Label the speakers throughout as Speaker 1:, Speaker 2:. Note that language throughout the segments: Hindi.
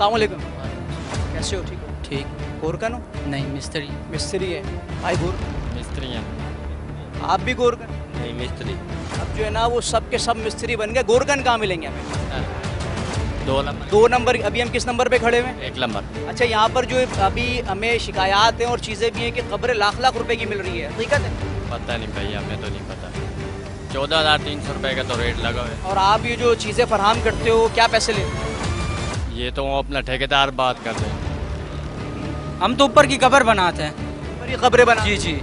Speaker 1: अस्सलाम वालेकुम। कैसे हो? ठीक हो?
Speaker 2: ठीक।
Speaker 1: गोरकन हो?
Speaker 2: नहीं, मिस्त्री।
Speaker 1: मिस्त्री है भाई।
Speaker 3: मिस्त्री हैं।
Speaker 1: आप भी गोरकन?
Speaker 3: नहीं, मिस्त्री।
Speaker 1: अब जो है ना वो सब के सब मिस्त्री बन गए, गोरकन कहाँ मिलेंगे हमें?
Speaker 3: 2 नंबर।
Speaker 1: 2 नंबर। अभी हम किस नंबर पे खड़े हुए हैं?
Speaker 3: 1 नंबर।
Speaker 1: अच्छा, यहाँ पर जो अभी हमें शिकायत हैं और चीज़ें भी हैं कि कब्रें लाख लाख रुपए की मिल रही है, हकीकत है?
Speaker 3: पता नहीं भैया, हमें तो नहीं पता। 14,300 का तो रेट लगा है।
Speaker 1: और आप ये जो चीज़ें फराहम करते हो, क्या पैसे लेते हो?
Speaker 3: ये तो वो अपना ठेकेदार बात करते हैं।
Speaker 2: हम तो ऊपर की कब्र बनाते हैं।
Speaker 1: पर ये खबरें बना
Speaker 2: जी जी।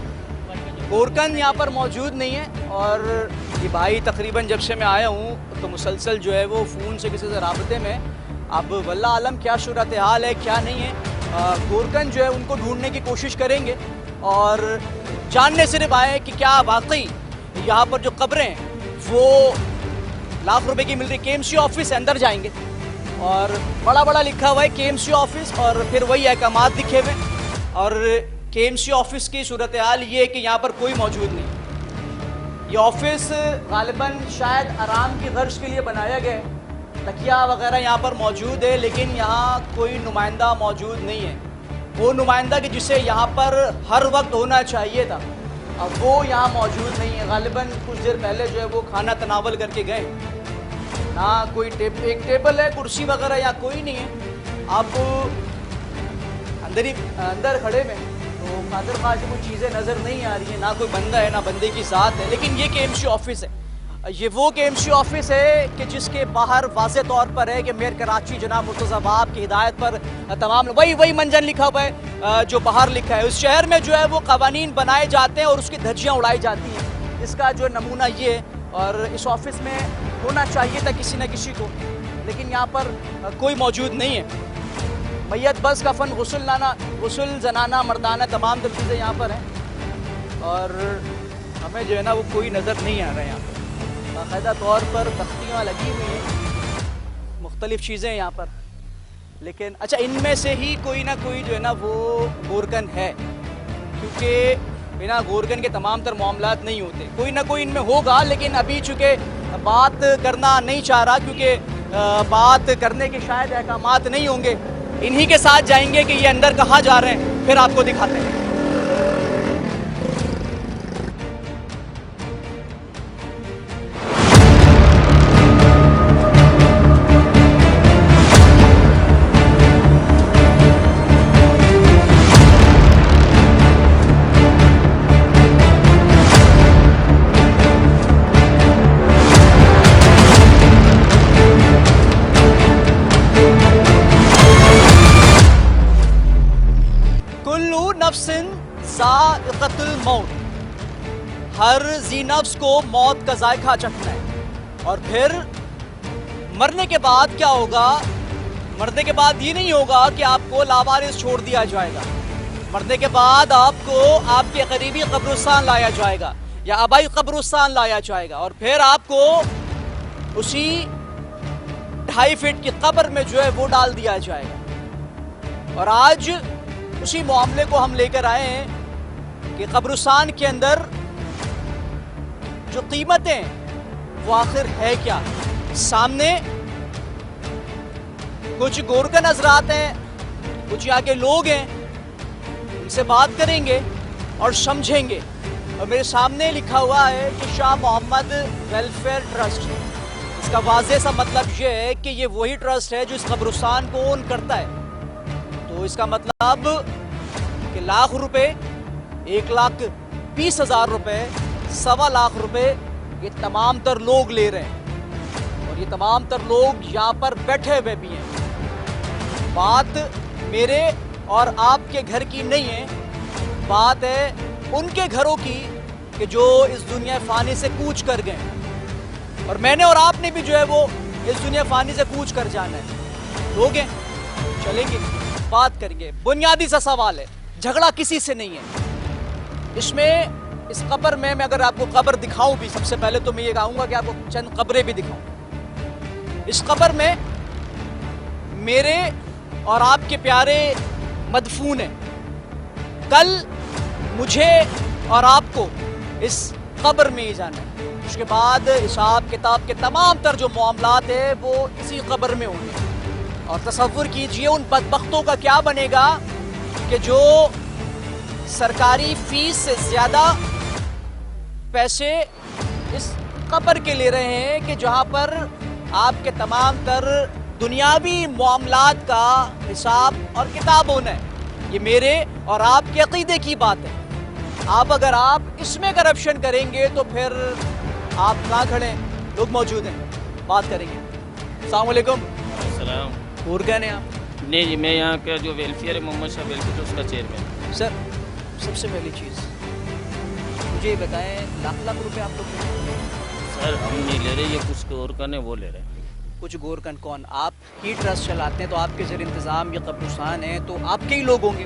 Speaker 1: गोरकन यहाँ पर मौजूद नहीं है। और ये भाई तकरीबन जब से मैं आया हूँ तो मुसलसल जो है वो फ़ोन से किसी से राबते में। अब वल्लाह आलम क्या सूरत हाल है क्या नहीं है। गोरकन जो है उनको ढूंढने की कोशिश करेंगे और जानने सिर्फ आए कि क्या वाकई यहाँ पर जो कब्रें हैं वो लाख रुपए की मिल रही। KMC ऑफिस अंदर जाएंगे और बड़ा बड़ा लिखा हुआ है KMC ऑफिस, और फिर वही अहकामात लिखे हुए। और KMC ऑफिस की सूरत हाल ये है कि यहाँ पर कोई मौजूद नहीं। ये ऑफिस गालिबन शायद आराम की गर्ज के लिए बनाया गया है। तकिया वगैरह यहाँ पर मौजूद है, लेकिन यहाँ कोई नुमाइंदा मौजूद नहीं है। वो नुमाइंदा कि जिसे यहाँ पर हर वक्त होना चाहिए था, अब वो यहाँ मौजूद नहीं है। गालिबन कुछ देर पहले जो है वो खाना तनावल करके गए ना। कोई एक टेबल है, कुर्सी वगैरह यहाँ कोई नहीं है। आप अंदर खड़े में तो कादर खास कोई चीज़ें नज़र नहीं आ रही है, ना कोई बंदा है ना बंदे की साथ है। लेकिन ये KMC ऑफिस है। ये वो KMC ऑफिस है कि जिसके बाहर वाज़े तौर पर है कि मेयर कराची जनाब मुर्तज़ा वाब की हिदायत पर तमाम वही मंजन लिखा हुआ है जो बाहर लिखा है। उस शहर में जो है वो कवानीन बनाए जाते हैं और उसकी धज्जियाँ उड़ाई जाती हैं। इसका जो नमूना ये है। और इस ऑफिस में होना चाहिए था किसी न किसी को, लेकिन यहाँ पर कोई मौजूद नहीं है। मैयत बस कफन गुस्ल जनाना मर्दाना तमाम चीज़ें यहाँ पर हैं और हमें जो है ना वो कोई नज़र नहीं आ रहा है। यहाँ पर बाकायदा तौर पर तख्तियाँ लगी हुई हैं, मुख्तलिफ़ चीज़ें यहाँ पर। लेकिन अच्छा, इनमें से ही कोई ना कोई जो है ना वो गोरकन है, क्योंकि बिना गोरकन के तमाम तर मामलात नहीं होते। कोई ना कोई इनमें होगा, लेकिन अभी चूँकि बात करना नहीं चाह रहा, क्योंकि बात करने के शायद अहकामात नहीं होंगे। इन्हीं के साथ जाएंगे कि ये अंदर कहाँ जा रहे हैं, फिर आपको दिखाते हैं। नफ्सिन ज़ाइक़तुल मौत, हर जी नफ्स को मौत का जायका चखना है। और फिर मरने के बाद क्या होगा? मरने के बाद ये नहीं होगा कि आपको लावारिस छोड़ दिया जाएगा। मरने के बाद आपको आपके करीबी कब्रिस्तान लाया जाएगा या आबाई कब्रिस्तान लाया जाएगा, और फिर आपको उसी 2.5 फीट की कब्र में जो है वो डाल दिया जाएगा। और आज उसी मामले को हम लेकर आए हैं कि कब्रिस्तान के अंदर जो कीमतें वो आखिर है क्या। सामने कुछ गोरकन हज़रात हैं, कुछ यहाँ के लोग हैं, उनसे बात करेंगे और समझेंगे। और मेरे सामने लिखा हुआ है कि शाह मोहम्मद वेलफेयर ट्रस्ट। इसका वाज़े सा मतलब ये है कि ये वही ट्रस्ट है जो इस कब्रिस्तान को ओन करता है। तो इसका मतलब कि लाख रुपए, 1,20,000 रुपए, 1.25 लाख रुपए ये तमाम तर लोग ले रहे हैं। और ये तमाम तर लोग यहाँ पर बैठे हुए भी हैं। बात मेरे और आपके घर की नहीं है, बात है उनके घरों की कि जो इस दुनिया फ़ानी से कूच कर गए। और मैंने और आपने भी जो है वो इस दुनिया फ़ानी से कूच कर जाना है। लोग हैं, चलेंगे, बात करेंगे। बुनियादी सा सवाल है, झगड़ा किसी से नहीं है। इसमें इस कब्र में मैं अगर आपको कब्र दिखाऊं भी, सबसे पहले तो मैं ये कहूँगा कि आपको चंद कब्रें भी दिखाऊं। इस कब्र में मेरे और आपके प्यारे मदफून हैं। कल मुझे और आपको इस कब्र में ही जाना है। उसके बाद हिसाब किताब के तमाम तर जो मामलात है वो इसी कब्र में होंगे। और तसव्वुर कीजिए उन बदबख्तों का क्या बनेगा कि जो सरकारी फीस से ज्यादा पैसे इस कब्र के ले रहे हैं कि जहां पर आपके तमाम तर दुनियावी मामलात का हिसाब और किताब होना है। ये मेरे और आपके अकीदे की बात है। अगर आप इसमें करप्शन करेंगे तो फिर आप कहाँ खड़े हैं? लोग मौजूद हैं, बात करेंगे। अस्सलाम वालेकुम।
Speaker 3: सलाम।
Speaker 1: गुरगन हैं आप?
Speaker 3: नहीं जी, मैं यहाँ का जो वेलफेयर है मोहम्मद शाह वेलफेयर ट्रस्ट का चेयरमैन।
Speaker 1: सर, सबसे पहली चीज़ मुझे ये बताएं, लाख लाख रुपए आप लोग ले रहे हैं?
Speaker 3: सर हम नहीं ले रहे, ये कुछ गोरकन है वो ले रहे हैं।
Speaker 1: कुछ गोरकन कौन? आप ही ट्रस्ट चलाते हैं तो आपके ज़र इंतज़ाम ये कब्रिस्तान है तो आपके ही लोग होंगे।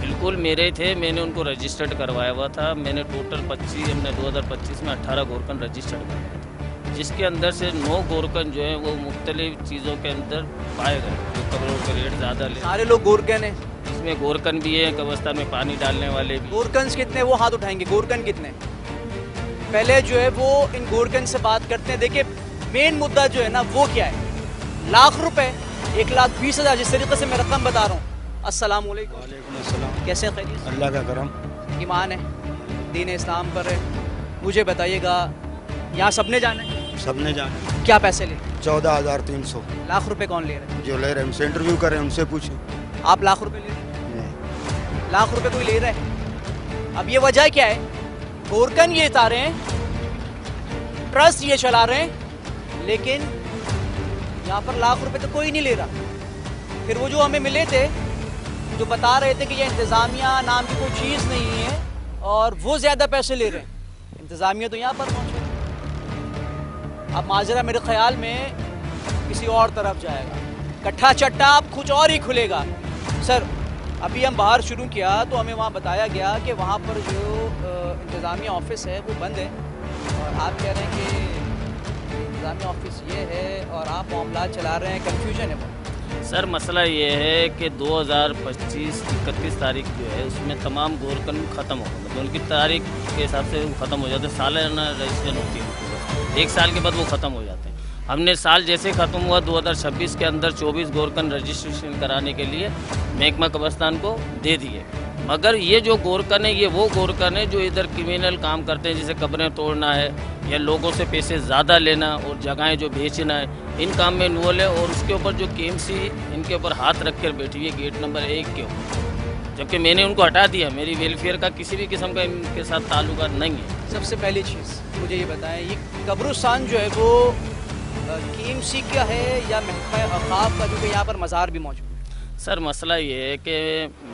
Speaker 3: बिल्कुल मेरे ही थे, मैंने उनको रजिस्टर्ड करवाया हुआ था। मैंने टोटल 25 हमने 2025 में 18 गोरकन रजिस्टर्ड करवाए थे, जिसके अंदर से 9 गोरकन जो है वो मुख्तलिफ चीज़ों के अंदर पाए गए जो कब्रों के रेट ज़्यादा ले।
Speaker 1: सारे लोग गोरकन हैं?
Speaker 3: इसमें गोरकन भी है, कब्रिस्तान में पानी डालने वाले भी।
Speaker 1: गोरकन कितने? वो हाथ उठाएंगे। गोरकन कितने? पहले जो है वो इन गोरकन से बात करते हैं। देखिए मेन मुद्दा जो है ना वो क्या है? लाख रुपए, 1,20,000 जिस तरीके से मैं रकम बता रहा हूँ। अस्सलाम वालेकुम।
Speaker 4: वालेकुम अस्सलाम।
Speaker 1: कैसे खैरियत?
Speaker 4: अल्लाह का करम।
Speaker 1: ईमान है, दीन इस्लाम पर है। मुझे बताइएगा, यहाँ सबने जाना है?
Speaker 4: सबने जाना।
Speaker 1: क्या पैसे ले?
Speaker 4: 14,300
Speaker 1: लाख रुपए कौन ले रहा है?
Speaker 4: जो ले रहे हैं उनसे इंटरव्यू करें, उनसे पूछें।
Speaker 1: आप लाख रुपए ले रहे हैं?
Speaker 4: नहीं।
Speaker 1: लाख रुपए कोई ले रहा है? अब ये वजह क्या है? गोरकन ये उतारे हैं, ट्रस्ट ये चला रहे हैं, लेकिन यहाँ पर लाख रुपए तो कोई नहीं ले रहा। फिर वो जो हमें मिले थे जो बता रहे थे कि ये इंतज़ामिया नाम की कोई चीज़ नहीं है और वो ज़्यादा पैसे ले रहे हैं। इंतज़ामिया तो यहाँ पर पहुँचे। अब माजरा मेरे ख्याल में किसी और तरफ जाएगा, कट्ठा चट्टा अब कुछ और ही खुलेगा। सर अभी हम बाहर शुरू किया तो हमें वहाँ बताया गया कि वहाँ पर जो इंतज़ामिया ऑफिस है वो बंद है और आप कह रहे हैं कि इंतज़ामिया ऑफिस ये है और आप मामला चला रहे हैं। कन्फ्यूजन है वो।
Speaker 3: सर मसला ये है कि 2025 31 तारीख जो है उसमें तमाम गोरकन ख़त्म हो गए, मतलब उनकी तारीख के हिसाब से वो ख़त्म हो जाते हैं। सालाना रजिस्ट्रेशन होती है उनकी, 1 साल के बाद वो ख़त्म हो जाते हैं। हमने साल जैसे ख़त्म हुआ 2026 के अंदर 24 गोरकन रजिस्ट्रेशन कराने के लिए महकमा कब्रिस्तान को दे दिए। मगर ये जो गोरकन है ये वो गोरकन है जो इधर क्रिमिनल काम करते हैं, जैसे कब्रें तोड़ना है या लोगों से पैसे ज़्यादा लेना और जगहें जो बेचना है, इन काम में इन्वॉल्व है। और उसके ऊपर जो केएमसी इनके ऊपर हाथ रख कर बैठी हुई है गेट नंबर 1 के ऊपर, जबकि मैंने उनको हटा दिया। मेरी वेलफेयर का किसी भी किस्म का इनके साथ ताल्लुक नहीं है।
Speaker 1: सबसे पहली चीज़ मुझे ये बताएं, ये कब्रिस्तान जो है वो केएमसी का है या महकमा औक़ाफ़ का, क्योंकि यहाँ पर मज़ार भी मौजूद है?
Speaker 3: सर मसला ये है कि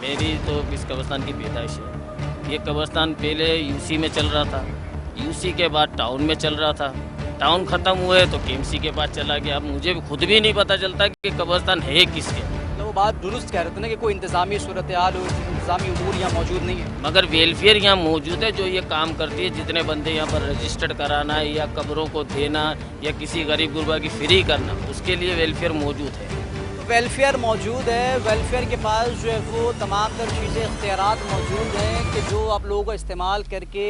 Speaker 3: मेरी तो इस कब्रिस्तान की पैदाइश है। ये कब्रिस्तान पहले यूसी में चल रहा था, यूसी के बाद टाउन में चल रहा था, टाउन ख़त्म हुए तो केएमसी के पास चला गया। अब मुझे खुद भी नहीं पता चलता कि कब्रिस्तान है किसके।
Speaker 1: तो वो बात दुरुस्त कह रहे थे ना कि कोई इंतज़ामी सूरत हाल हो, इंतज़ामी उमूर यहाँ मौजूद नहीं है।
Speaker 3: मगर वेलफेयर यहाँ मौजूद है जो ये काम करती है। जितने बंदे यहाँ पर रजिस्टर्ड कराना है या कब्रों को देना या किसी गरीब गुरबा की फ्री करना, उसके लिए वेलफेयर मौजूद है।
Speaker 1: वेलफेयर मौजूद है, वेलफेयर के पास जो है वो तमाम तर चीज़ें इख्तियारात मौजूद हैं कि जो आप लोगों को इस्तेमाल करके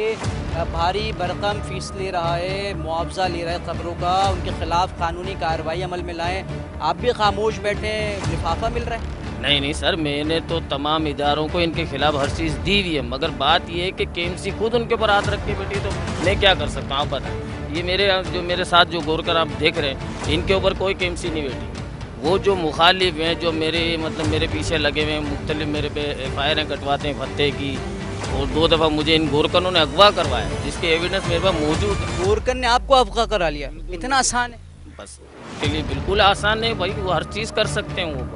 Speaker 1: भारी भरकम फ़ीस ले रहा है, मुआवजा ले रहा है कब्रों का, उनके ख़िलाफ़ कानूनी कार्रवाई अमल में लाएँ। आप भी खामोश बैठे, लिफाफा मिल रहा है?
Speaker 3: नहीं सर, मैंने तो तमाम इदारों को इनके खिलाफ हर चीज़ दी हुई है। मगर बात ये है कि केएमसी खुद उनके ऊपर हाथ रख के बैठी, तो मैं क्या कर सकता हूँ आप बताएं। ये मेरे साथ जो गोरकर आप देख रहे हैं, इनके ऊपर कोई केएमसी नहीं बैठी। वो जो मुखालिफ हैं जो मेरे पीछे लगे हुए हैं, मुख्तलिफ मेरे पे FIR कटवाते हैं भत्ते की, और 2 दफ़ा मुझे इन गोरकनों ने अगवा करवाया, जिसके एविडेंस मेरे पास मौजूद है।
Speaker 1: गोरकन ने आपको अगवा करा लिया? इतना आसान है?
Speaker 3: बस के लिए बिल्कुल आसान है भाई, वो हर चीज़ कर सकते हैं। वो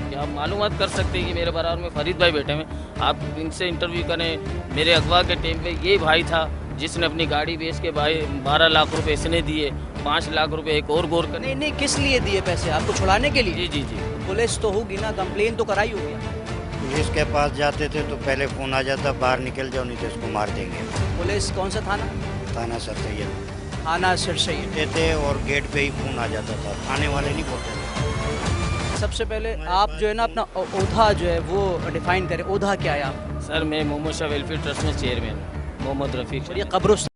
Speaker 3: क्या आप मालूमात कर सकते हैं कि मेरे बराबर में फरीद भाई बैठे हुए, आप इनसे इंटरव्यू करें। मेरे अगवा के टाइम पे ये भाई था जिसने अपनी गाड़ी बेच के भाई 12 लाख रुपए इसने दिए, 5 लाख रुपए एक और गोरकन।
Speaker 1: नहीं, किस लिए दिए पैसे? आपको छुड़ाने के लिए?
Speaker 3: जी।
Speaker 1: पुलिस तो होगी ना, कंप्लेन तो कराई होगी।
Speaker 5: पुलिस के पास जाते थे तो पहले फ़ोन आ जाता, बाहर निकल जाओ नहीं तो इसको मार देंगे।
Speaker 1: पुलिस कौन सा थाना?
Speaker 5: थाना सर सैयद
Speaker 1: थाना सर सैयद
Speaker 5: थे और गेट पे ही फ़ोन आ जाता था, थाने वाले नहीं बोलते थे।
Speaker 1: सबसे पहले आप जो है ना अपना ओधा जो है वो डिफाइन करें। ओधा क्या है आप?
Speaker 3: सर मैं मोहम्मद शाह वेलफेयर ट्रस्ट में चेयरमैन हूँ, मोहम्मद रफ़ीक।
Speaker 1: ये कब्रिस्तान